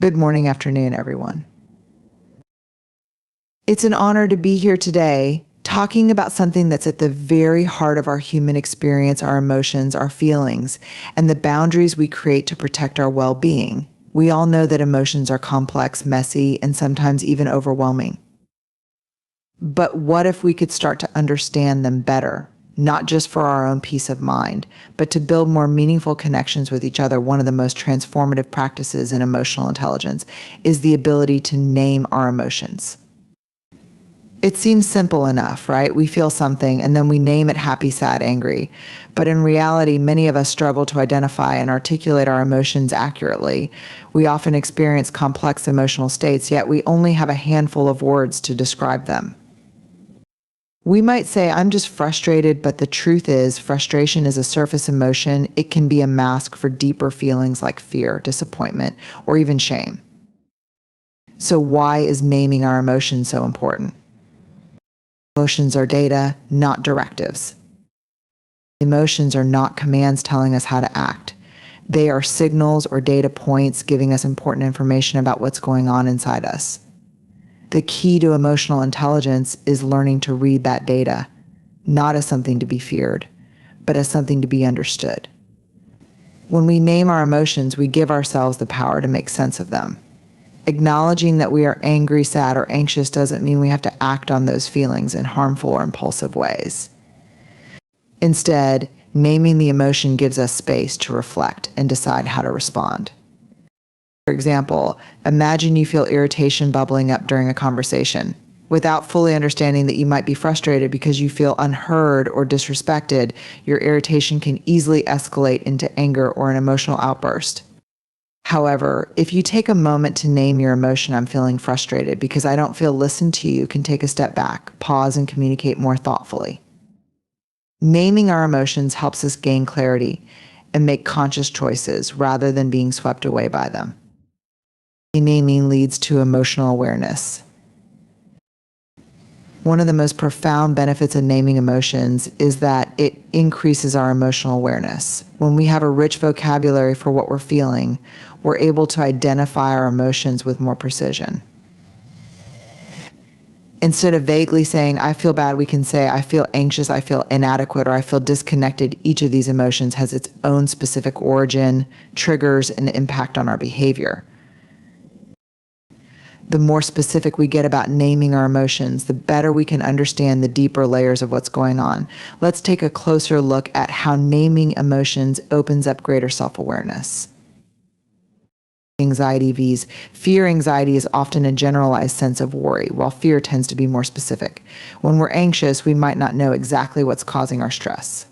Good morning, afternoon, everyone. It's an honor to be here today talking about something that's at the very heart of our human experience, our emotions, our feelings, and the boundaries we create to protect our well-being. We all know that emotions are complex, messy, and sometimes even overwhelming. But what if we could start to understand them better, not just for our own peace of mind, but to build more meaningful connections with each other? One of the most transformative practices in emotional intelligence is the ability to name our emotions. It seems simple enough, right? We feel something and then we name it happy, sad, angry. But in reality, many of us struggle to identify and articulate our emotions accurately. We often experience complex emotional states, yet we only have a handful of words to describe them. We might say, I'm just frustrated, but the truth is, frustration is a surface emotion. It can be a mask for deeper feelings like fear, disappointment, or even shame. So why is naming our emotions so important? Emotions are data, not directives. Emotions are not commands telling us how to act. They are signals or data points giving us important information about what's going on inside us. The key to emotional intelligence is learning to read that data, not as something to be feared, but as something to be understood. When we name our emotions, we give ourselves the power to make sense of them. Acknowledging that we are angry, sad, or anxious doesn't mean we have to act on those feelings in harmful or impulsive ways. Instead, naming the emotion gives us space to reflect and decide how to respond. For example, imagine you feel irritation bubbling up during a conversation. Without fully understanding that you might be frustrated because you feel unheard or disrespected, your irritation can easily escalate into anger or an emotional outburst. However, if you take a moment to name your emotion, I'm feeling frustrated because I don't feel listened to, you can take a step back, pause, and communicate more thoughtfully. Naming our emotions helps us gain clarity and make conscious choices rather than being swept away by them. Naming leads to emotional awareness. One of the most profound benefits of naming emotions is that it increases our emotional awareness. When we have a rich vocabulary for what we're feeling, we're able to identify our emotions with more precision. Instead of vaguely saying, I feel bad, we can say, I feel anxious, I feel inadequate, or I feel disconnected. Each of these emotions has its own specific origin, triggers, and impact on our behavior. The more specific we get about naming our emotions, the better we can understand the deeper layers of what's going on. Let's take a closer look at how naming emotions opens up greater self-awareness. Anxiety vs. Fear anxiety is often a generalized sense of worry, while fear tends to be more specific. When we're anxious, we might not know exactly what's causing our stress.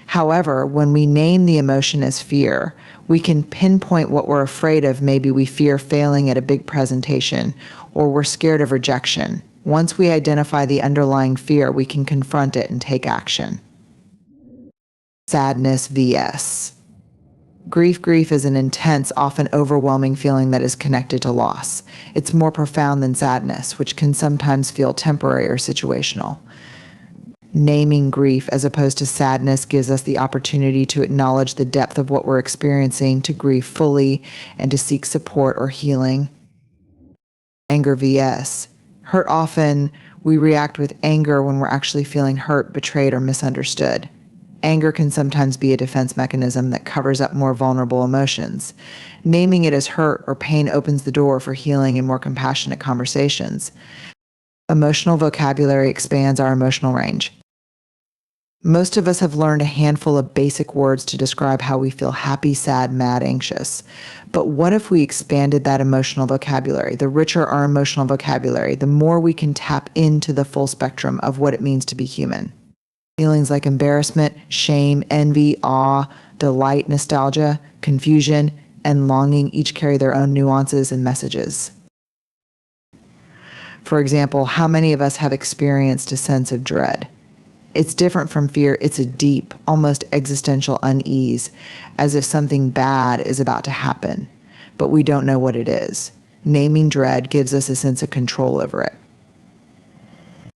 However, when we name the emotion as fear, we can pinpoint what we're afraid of. Maybe we fear failing at a big presentation, or we're scared of rejection. Once we identify the underlying fear, we can confront it and take action. Sadness vs. Grief. Grief is an intense, often overwhelming feeling that is connected to loss. It's more profound than sadness, which can sometimes feel temporary or situational. Naming grief as opposed to sadness gives us the opportunity to acknowledge the depth of what we're experiencing, to grieve fully, and to seek support or healing. Anger vs. Hurt. Often we react with anger when we're actually feeling hurt, betrayed, or misunderstood. Anger can sometimes be a defense mechanism that covers up more vulnerable emotions. Naming it as hurt or pain opens the door for healing and more compassionate conversations. Emotional vocabulary expands our emotional range. Most of us have learned a handful of basic words to describe how we feel: happy, sad, mad, anxious. But what if we expanded that emotional vocabulary? The richer our emotional vocabulary, the more we can tap into the full spectrum of what it means to be human. Feelings like embarrassment, shame, envy, awe, delight, nostalgia, confusion, and longing each carry their own nuances and messages. For example, how many of us have experienced a sense of dread? It's different from fear. It's a deep, almost existential unease, as if something bad is about to happen, but we don't know what it is. Naming dread gives us a sense of control over it.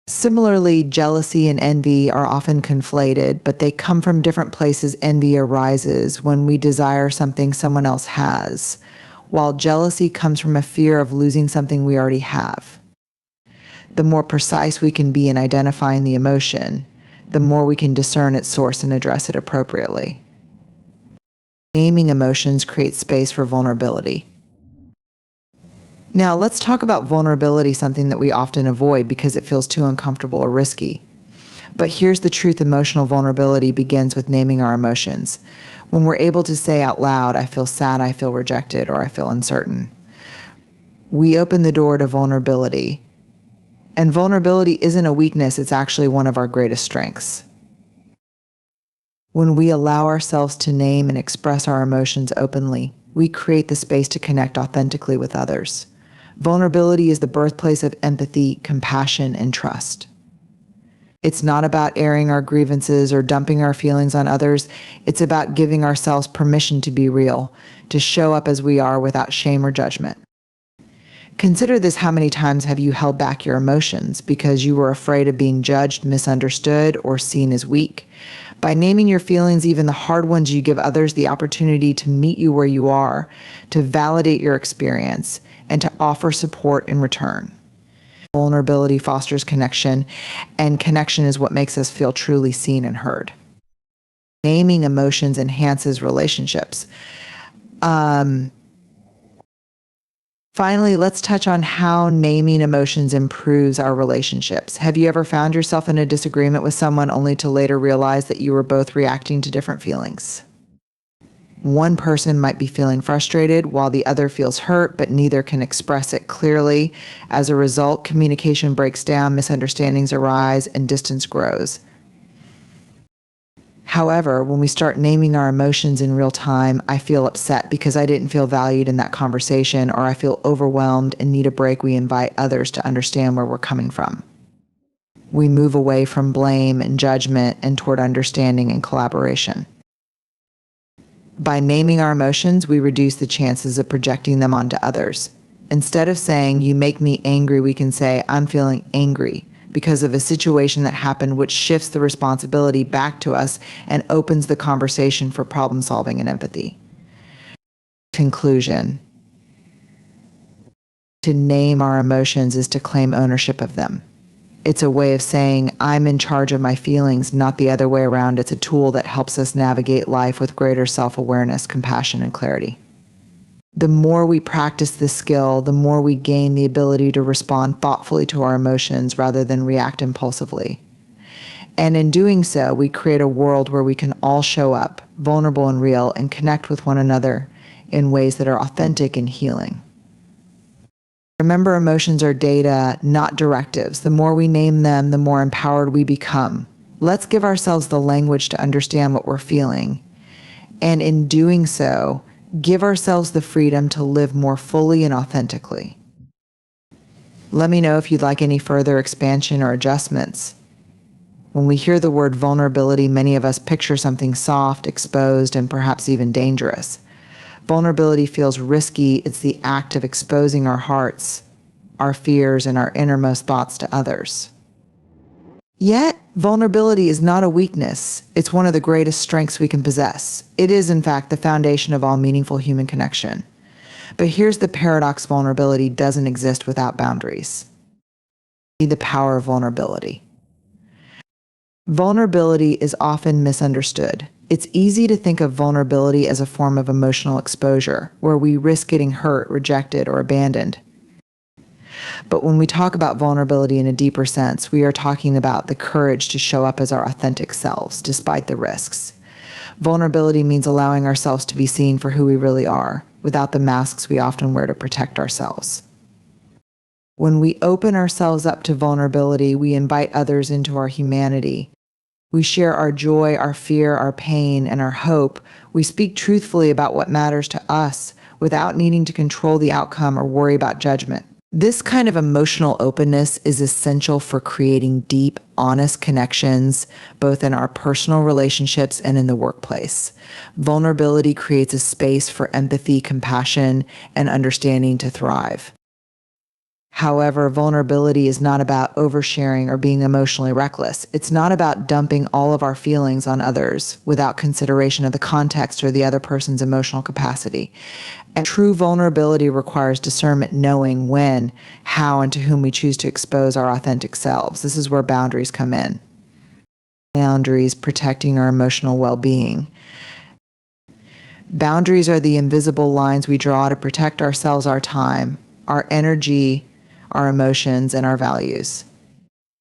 Similarly, jealousy and envy are often conflated, but they come from different places. Envy arises when we desire something someone else has, while jealousy comes from a fear of losing something we already have. The more precise we can be in identifying the emotion, the more we can discern its source and address it appropriately. Naming emotions creates space for vulnerability. Now, let's talk about vulnerability, something that we often avoid because it feels too uncomfortable or risky. But here's the truth: emotional vulnerability begins with naming our emotions. When we're able to say out loud, I feel sad, I feel rejected, or I feel uncertain, we open the door to vulnerability. And vulnerability isn't a weakness, it's actually one of our greatest strengths. When we allow ourselves to name and express our emotions openly, we create the space to connect authentically with others. Vulnerability is the birthplace of empathy, compassion, and trust. It's not about airing our grievances or dumping our feelings on others. It's about giving ourselves permission to be real, to show up as we are without shame or judgment. Consider this: how many times have you held back your emotions because you were afraid of being judged, misunderstood, or seen as weak? By naming your feelings, even the hard ones, you give others the opportunity to meet you where you are, to validate your experience, and to offer support in return. Vulnerability fosters connection, and connection is what makes us feel truly seen and heard. Naming emotions enhances relationships. Finally, let's touch on how naming emotions improves our relationships. Have you ever found yourself in a disagreement with someone only to later realize that you were both reacting to different feelings? One person might be feeling frustrated while the other feels hurt, but neither can express it clearly. As a result, communication breaks down, misunderstandings arise, and distance grows. However, when we start naming our emotions in real time, I feel upset because I didn't feel valued in that conversation, or I feel overwhelmed and need a break, we invite others to understand where we're coming from. We move away from blame and judgment and toward understanding and collaboration. By naming our emotions, we reduce the chances of projecting them onto others. Instead of saying, "You make me angry," we can say, "I'm feeling angry because of a situation that happened," which shifts the responsibility back to us and opens the conversation for problem solving and empathy. Conclusion: to name our emotions is to claim ownership of them. It's a way of saying, I'm in charge of my feelings, not the other way around. It's a tool that helps us navigate life with greater self-awareness, compassion, and clarity. The more we practice this skill, the more we gain the ability to respond thoughtfully to our emotions rather than react impulsively. And in doing so, we create a world where we can all show up, vulnerable and real, and connect with one another in ways that are authentic and healing. Remember, emotions are data, not directives. The more we name them, the more empowered we become. Let's give ourselves the language to understand what we're feeling. And in doing so, give ourselves the freedom to live more fully and authentically. Let me know if you'd like any further expansion or adjustments. When we hear the word vulnerability, many of us picture something soft, exposed, and perhaps even dangerous. Vulnerability feels risky. It's the act of exposing our hearts, our fears, and our innermost thoughts to others. Yet, vulnerability is not a weakness. It's one of the greatest strengths we can possess. It is, in fact, the foundation of all meaningful human connection. But here's the paradox: vulnerability doesn't exist without boundaries. The power of vulnerability. Vulnerability is often misunderstood. It's easy to think of vulnerability as a form of emotional exposure, where we risk getting hurt, rejected, or abandoned. But when we talk about vulnerability in a deeper sense, we are talking about the courage to show up as our authentic selves, despite the risks. Vulnerability means allowing ourselves to be seen for who we really are, without the masks we often wear to protect ourselves. When we open ourselves up to vulnerability, we invite others into our humanity. We share our joy, our fear, our pain, and our hope. We speak truthfully about what matters to us without needing to control the outcome or worry about judgment. This kind of emotional openness is essential for creating deep, honest connections, both in our personal relationships and in the workplace. Vulnerability creates a space for empathy, compassion, and understanding to thrive. However, vulnerability is not about oversharing or being emotionally reckless. It's not about dumping all of our feelings on others without consideration of the context or the other person's emotional capacity. And true vulnerability requires discernment, knowing when, how, and to whom we choose to expose our authentic selves. This is where boundaries come in. Boundaries protecting our emotional well-being. Boundaries are the invisible lines we draw to protect ourselves, our time, our energy, our emotions, and our values.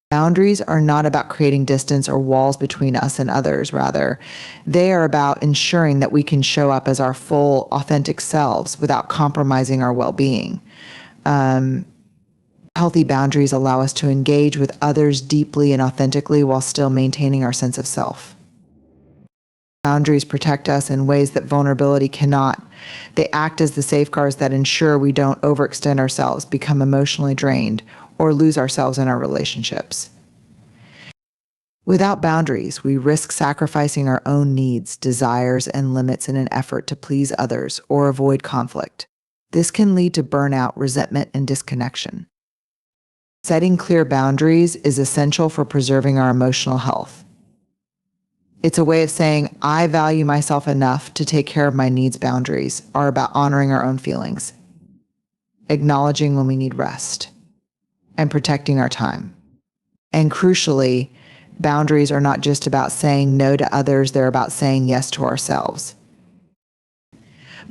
Boundaries are not about creating distance or walls between us and others. Rather, they are about ensuring that we can show up as our full, authentic selves without compromising our well-being. Healthy boundaries allow us to engage with others deeply and authentically while still maintaining our sense of self. Boundaries protect us in ways that vulnerability cannot. They act as the safeguards that ensure we don't overextend ourselves, become emotionally drained, or lose ourselves in our relationships. Without boundaries, we risk sacrificing our own needs, desires, and limits in an effort to please others or avoid conflict. This can lead to burnout, resentment, and disconnection. Setting clear boundaries is essential for preserving our emotional health. It's a way of saying, I value myself enough to take care of my needs. Boundaries are about honoring our own feelings, acknowledging when we need rest, and protecting our time. And crucially, boundaries are not just about saying no to others, they're about saying yes to ourselves.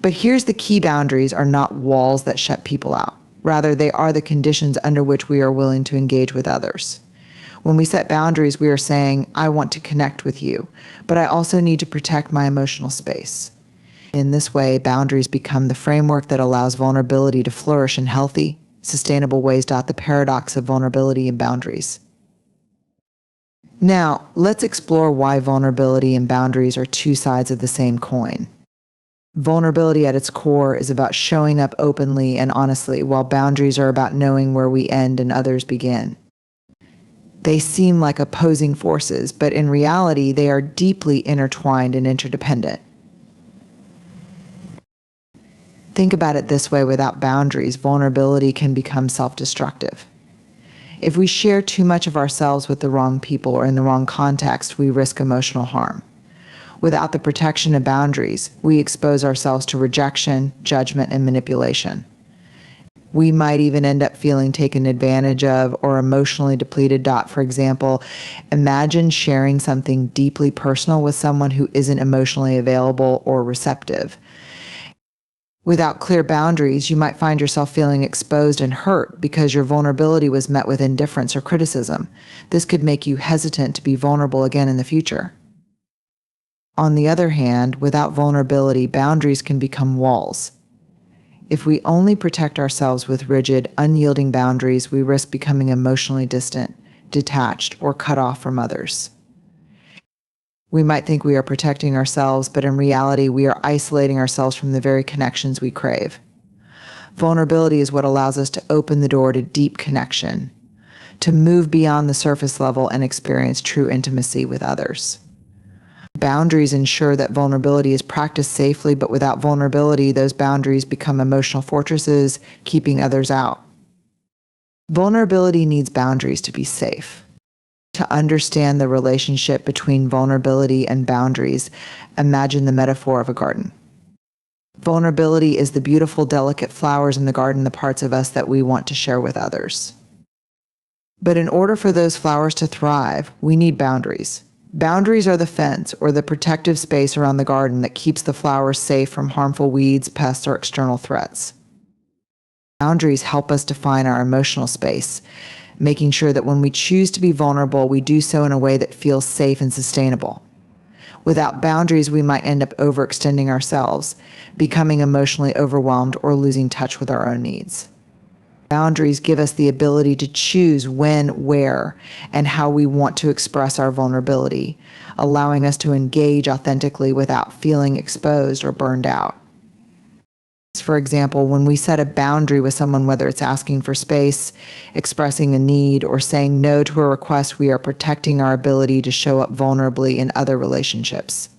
But here's the key: boundaries are not walls that shut people out. Rather, they are the conditions under which we are willing to engage with others. When we set boundaries, we are saying, I want to connect with you, but I also need to protect my emotional space. In this way, boundaries become the framework that allows vulnerability to flourish in healthy, sustainable ways. The paradox of vulnerability and boundaries. Now, let's explore why vulnerability and boundaries are two sides of the same coin. Vulnerability at its core is about showing up openly and honestly, while boundaries are about knowing where we end and others begin. They seem like opposing forces, but in reality, they are deeply intertwined and interdependent. Think about it this way: without boundaries, vulnerability can become self-destructive. If we share too much of ourselves with the wrong people or in the wrong context, we risk emotional harm. Without the protection of boundaries, we expose ourselves to rejection, judgment, and manipulation. We might even end up feeling taken advantage of or emotionally depleted. For example, imagine sharing something deeply personal with someone who isn't emotionally available or receptive. Without clear boundaries, you might find yourself feeling exposed and hurt because your vulnerability was met with indifference or criticism. This could make you hesitant to be vulnerable again in the future. On the other hand, without vulnerability, boundaries can become walls. If we only protect ourselves with rigid, unyielding boundaries, we risk becoming emotionally distant, detached, or cut off from others. We might think we are protecting ourselves, but in reality, we are isolating ourselves from the very connections we crave. Vulnerability is what allows us to open the door to deep connection, to move beyond the surface level and experience true intimacy with others. Boundaries ensure that vulnerability is practiced safely, but without vulnerability, those boundaries become emotional fortresses, keeping others out. Vulnerability needs boundaries to be safe. To understand the relationship between vulnerability and boundaries, imagine the metaphor of a garden. Vulnerability is the beautiful, delicate flowers in the garden, the parts of us that we want to share with others. But in order for those flowers to thrive, we need boundaries. Boundaries are the fence or the protective space around the garden that keeps the flowers safe from harmful weeds, pests, or external threats. Boundaries help us define our emotional space, making sure that when we choose to be vulnerable, we do so in a way that feels safe and sustainable. Without boundaries, we might end up overextending ourselves, becoming emotionally overwhelmed, or losing touch with our own needs. Boundaries give us the ability to choose when, where, and how we want to express our vulnerability, allowing us to engage authentically without feeling exposed or burned out. For example, when we set a boundary with someone, whether it's asking for space, expressing a need, or saying no to a request, we are protecting our ability to show up vulnerably in other relationships.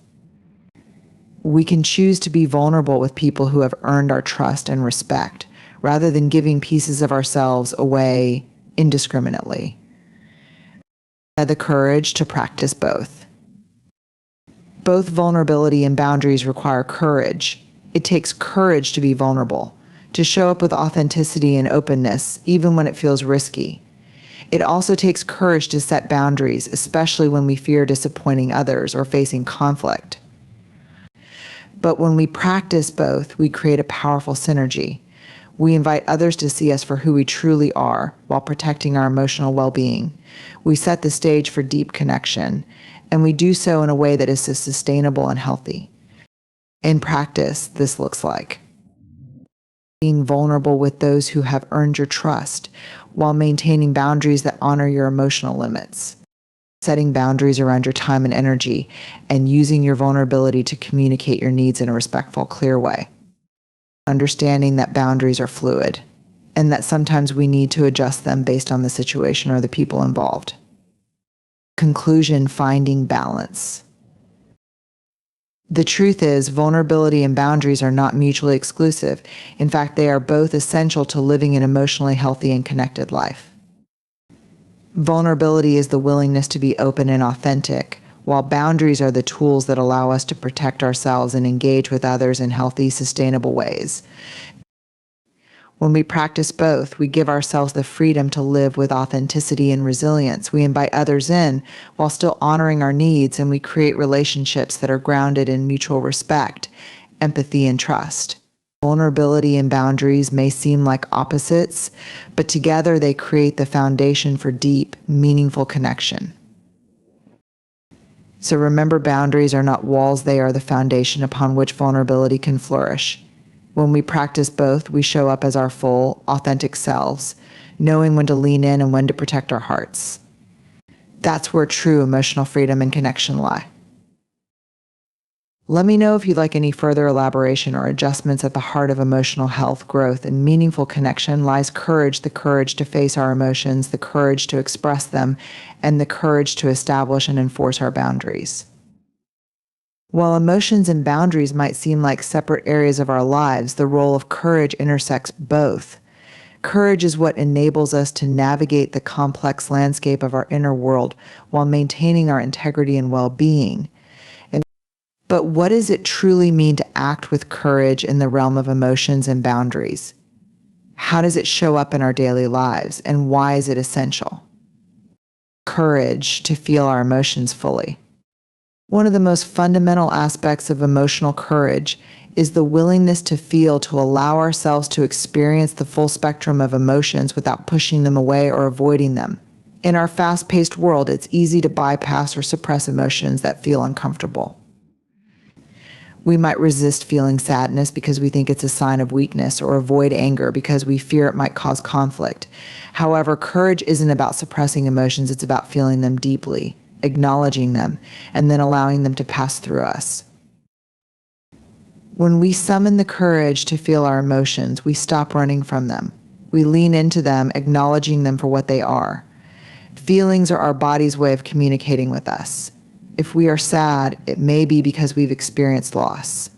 We can choose to be vulnerable with people who have earned our trust and respect, rather than giving pieces of ourselves away indiscriminately. The courage to practice both. Both vulnerability and boundaries require courage. It takes courage to be vulnerable, to show up with authenticity and openness, even when it feels risky. It also takes courage to set boundaries, especially when we fear disappointing others or facing conflict. But when we practice both, we create a powerful synergy. We invite others to see us for who we truly are while protecting our emotional well-being. We set the stage for deep connection, and we do so in a way that is sustainable and healthy. In practice, this looks like being vulnerable with those who have earned your trust while maintaining boundaries that honor your emotional limits. Setting boundaries around your time and energy, and using your vulnerability to communicate your needs in a respectful, clear way. Understanding that boundaries are fluid, and that sometimes we need to adjust them based on the situation or the people involved. Conclusion: finding balance. The truth is, vulnerability and boundaries are not mutually exclusive. In fact, they are both essential to living an emotionally healthy and connected life. Vulnerability is the willingness to be open and authentic, while boundaries are the tools that allow us to protect ourselves and engage with others in healthy, sustainable ways. When we practice both, we give ourselves the freedom to live with authenticity and resilience. We invite others in while still honoring our needs, and we create relationships that are grounded in mutual respect, empathy, and trust. Vulnerability and boundaries may seem like opposites, but together they create the foundation for deep, meaningful connection. So remember, boundaries are not walls, they are the foundation upon which vulnerability can flourish. When we practice both, we show up as our full, authentic selves, knowing when to lean in and when to protect our hearts. That's where true emotional freedom and connection lie. Let me know if you'd like any further elaboration or adjustments. At the heart of emotional health, growth, and meaningful connection lies courage, the courage to face our emotions, the courage to express them, and the courage to establish and enforce our boundaries. While emotions and boundaries might seem like separate areas of our lives, the role of courage intersects both. Courage is what enables us to navigate the complex landscape of our inner world while maintaining our integrity and well-being. But what does it truly mean to act with courage in the realm of emotions and boundaries? How does it show up in our daily lives, and why is it essential? Courage to feel our emotions fully. One of the most fundamental aspects of emotional courage is the willingness to feel, to allow ourselves to experience the full spectrum of emotions without pushing them away or avoiding them. In our fast-paced world, it's easy to bypass or suppress emotions that feel uncomfortable. We might resist feeling sadness because we think it's a sign of weakness, or avoid anger because we fear it might cause conflict. However, courage isn't about suppressing emotions, it's about feeling them deeply, acknowledging them, and then allowing them to pass through us. When we summon the courage to feel our emotions, we stop running from them. We lean into them, acknowledging them for what they are. Feelings are our body's way of communicating with us. If we are sad, it may be because we've experienced loss.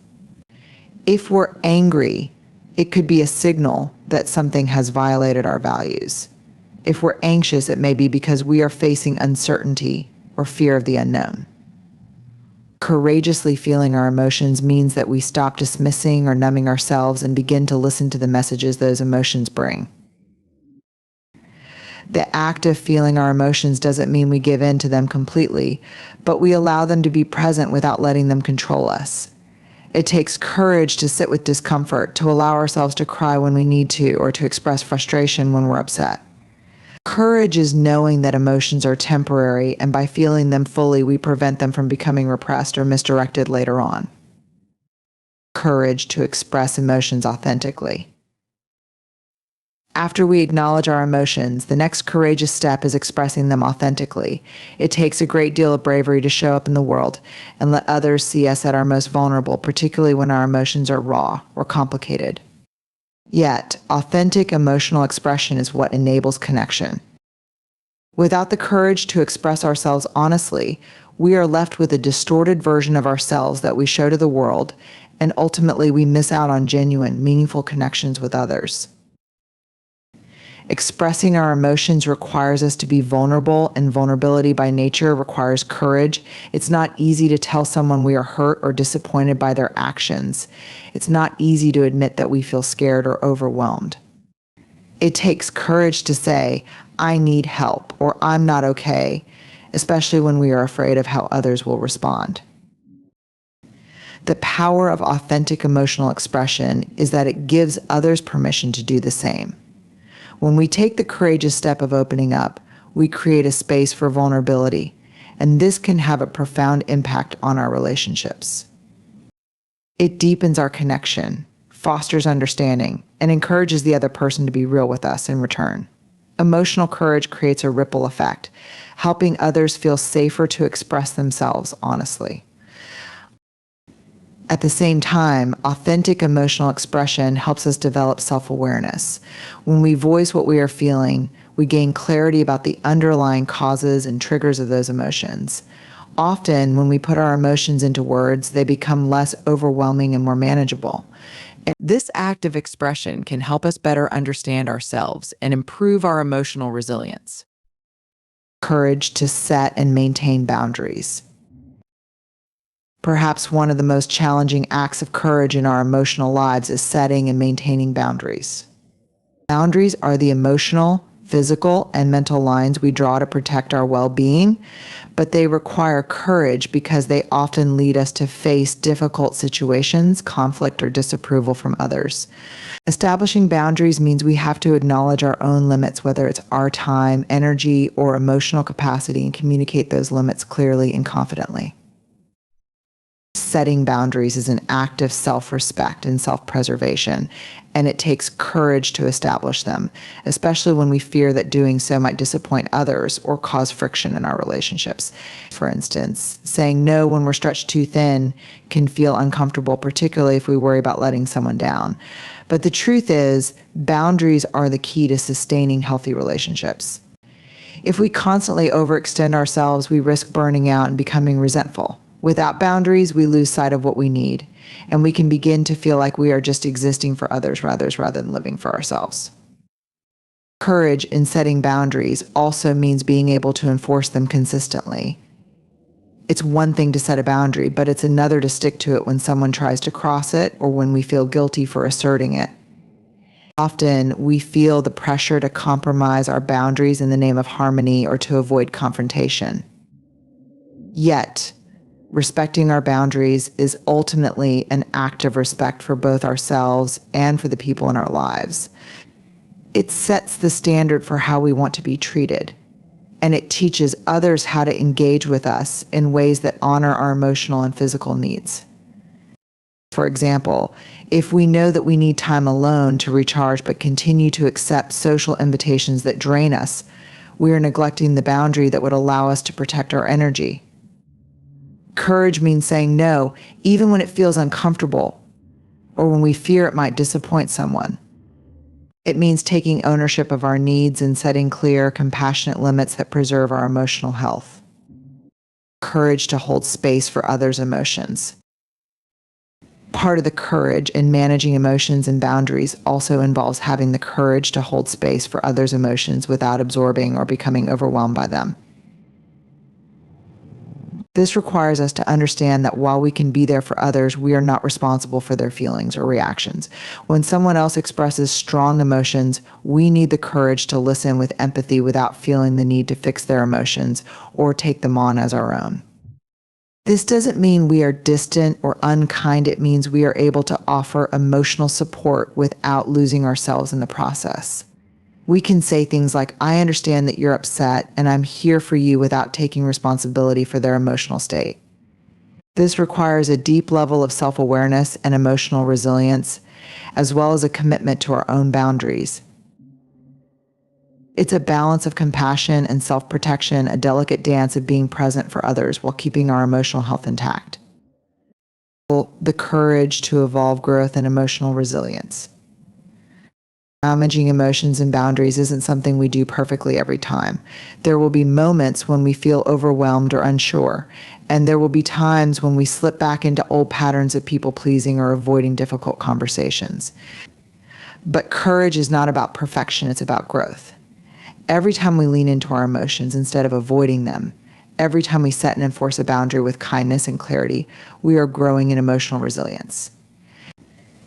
If we're angry, it could be a signal that something has violated our values. If we're anxious, it may be because we are facing uncertainty or fear of the unknown. Courageously feeling our emotions means that we stop dismissing or numbing ourselves and begin to listen to the messages those emotions bring. The act of feeling our emotions doesn't mean we give in to them completely, but we allow them to be present without letting them control us. It takes courage to sit with discomfort, to allow ourselves to cry when we need to, or to express frustration when we're upset. Courage is knowing that emotions are temporary, and by feeling them fully, we prevent them from becoming repressed or misdirected later on. Courage to express emotions authentically. After we acknowledge our emotions, the next courageous step is expressing them authentically. It takes a great deal of bravery to show up in the world and let others see us at our most vulnerable, particularly when our emotions are raw or complicated. Yet, authentic emotional expression is what enables connection. Without the courage to express ourselves honestly, we are left with a distorted version of ourselves that we show to the world, and ultimately we miss out on genuine, meaningful connections with others. Expressing our emotions requires us to be vulnerable, and vulnerability by nature requires courage. It's not easy to tell someone we are hurt or disappointed by their actions. It's not easy to admit that we feel scared or overwhelmed. It takes courage to say, I need help, or I'm not okay, especially when we are afraid of how others will respond. The power of authentic emotional expression is that it gives others permission to do the same. When we take the courageous step of opening up, we create a space for vulnerability, and this can have a profound impact on our relationships. It deepens our connection, fosters understanding, and encourages the other person to be real with us in return. Emotional courage creates a ripple effect, helping others feel safer to express themselves honestly. At the same time, authentic emotional expression helps us develop self-awareness. When we voice what we are feeling, we gain clarity about the underlying causes and triggers of those emotions. Often, when we put our emotions into words, they become less overwhelming and more manageable. This act of expression can help us better understand ourselves and improve our emotional resilience. Courage to set and maintain boundaries. Perhaps one of the most challenging acts of courage in our emotional lives is setting and maintaining boundaries. Boundaries are the emotional, physical, and mental lines we draw to protect our well-being, but they require courage because they often lead us to face difficult situations, conflict, or disapproval from others. Establishing boundaries means we have to acknowledge our own limits, whether it's our time, energy, or emotional capacity, and communicate those limits clearly and confidently. Setting boundaries is an act of self-respect and self-preservation, and it takes courage to establish them, especially when we fear that doing so might disappoint others or cause friction in our relationships. For instance, saying no when we're stretched too thin can feel uncomfortable, particularly if we worry about letting someone down. But the truth is, boundaries are the key to sustaining healthy relationships. If we constantly overextend ourselves, we risk burning out and becoming resentful. Without boundaries, we lose sight of what we need, and we can begin to feel like we are just existing for others rather than living for ourselves. Courage in setting boundaries also means being able to enforce them consistently. It's one thing to set a boundary, but it's another to stick to it when someone tries to cross it or when we feel guilty for asserting it. Often, we feel the pressure to compromise our boundaries in the name of harmony or to avoid confrontation. Yet, respecting our boundaries is ultimately an act of respect for both ourselves and for the people in our lives. It sets the standard for how we want to be treated, and it teaches others how to engage with us in ways that honor our emotional and physical needs. For example, if we know that we need time alone to recharge but continue to accept social invitations that drain us, we are neglecting the boundary that would allow us to protect our energy. Courage means saying no, even when it feels uncomfortable or when we fear it might disappoint someone. It means taking ownership of our needs and setting clear, compassionate limits that preserve our emotional health. Courage to hold space for others' emotions. Part of the courage in managing emotions and boundaries also involves having the courage to hold space for others' emotions without absorbing or becoming overwhelmed by them. This requires us to understand that while we can be there for others, we are not responsible for their feelings or reactions. When someone else expresses strong emotions, we need the courage to listen with empathy without feeling the need to fix their emotions or take them on as our own. This doesn't mean we are distant or unkind. It means we are able to offer emotional support without losing ourselves in the process. We can say things like, I understand that you're upset and I'm here for you without taking responsibility for their emotional state. This requires a deep level of self-awareness and emotional resilience, as well as a commitment to our own boundaries. It's a balance of compassion and self-protection, a delicate dance of being present for others while keeping our emotional health intact. The courage to evolve growth and emotional resilience. Managing emotions and boundaries isn't something we do perfectly every time. There will be moments when we feel overwhelmed or unsure, and there will be times when we slip back into old patterns of people-pleasing or avoiding difficult conversations. But courage is not about perfection, it's about growth. Every time we lean into our emotions instead of avoiding them, every time we set and enforce a boundary with kindness and clarity, we are growing in emotional resilience.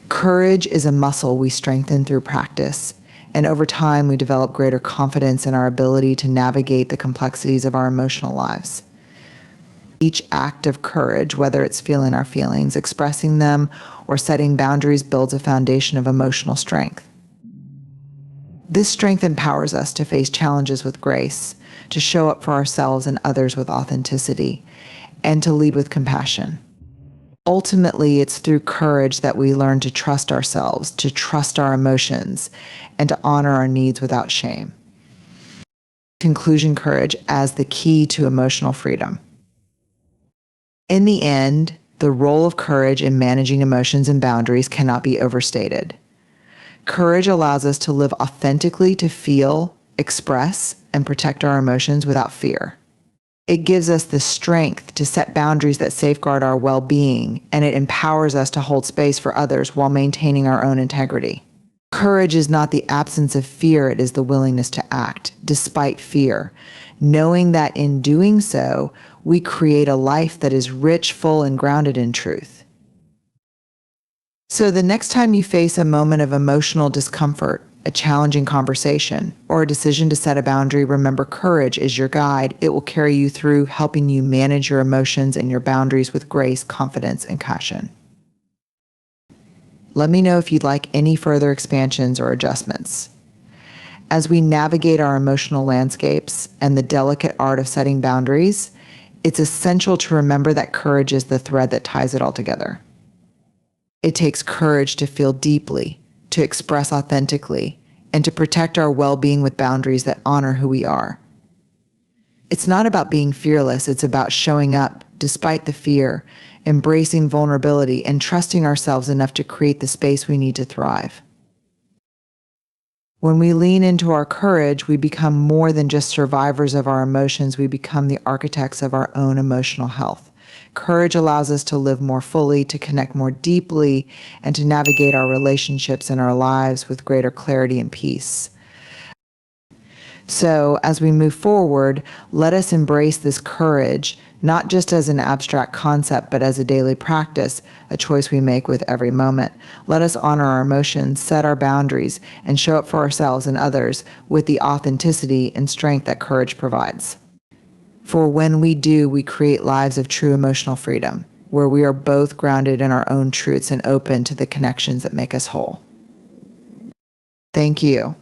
Courage is a muscle we strengthen through practice, and over time we develop greater confidence in our ability to navigate the complexities of our emotional lives. Each act of courage, whether it's feeling our feelings, expressing them, or setting boundaries, builds a foundation of emotional strength. This strength empowers us to face challenges with grace, to show up for ourselves and others with authenticity, and to lead with compassion. Ultimately, it's through courage that we learn to trust ourselves, to trust our emotions, and to honor our needs without shame. Conclusion, courage as the key to emotional freedom. In the end, the role of courage in managing emotions and boundaries cannot be overstated. Courage allows us to live authentically, to feel, express, and protect our emotions without fear. It gives us the strength to set boundaries that safeguard our well-being, and it empowers us to hold space for others while maintaining our own integrity. Courage is not the absence of fear, it is the willingness to act despite fear, knowing that in doing so, we create a life that is rich, full, and grounded in truth. So the next time you face a moment of emotional discomfort, a challenging conversation, or a decision to set a boundary, remember courage is your guide. It will carry you through, helping you manage your emotions and your boundaries with grace, confidence, and caution. Let me know if you'd like any further expansions or adjustments. As we navigate our emotional landscapes and the delicate art of setting boundaries, it's essential to remember that courage is the thread that ties it all together. It takes courage to feel deeply, to express authentically, and to protect our well-being with boundaries that honor who we are. It's not about being fearless, it's about showing up despite the fear, embracing vulnerability, and trusting ourselves enough to create the space we need to thrive. When we lean into our courage, we become more than just survivors of our emotions, we become the architects of our own emotional health. Courage allows us to live more fully, to connect more deeply, and to navigate our relationships and our lives with greater clarity and peace. So, as we move forward, let us embrace this courage, not just as an abstract concept, but as a daily practice, a choice we make with every moment. Let us honor our emotions, set our boundaries, and show up for ourselves and others with the authenticity and strength that courage provides. For when we do, we create lives of true emotional freedom, where we are both grounded in our own truths and open to the connections that make us whole. Thank you.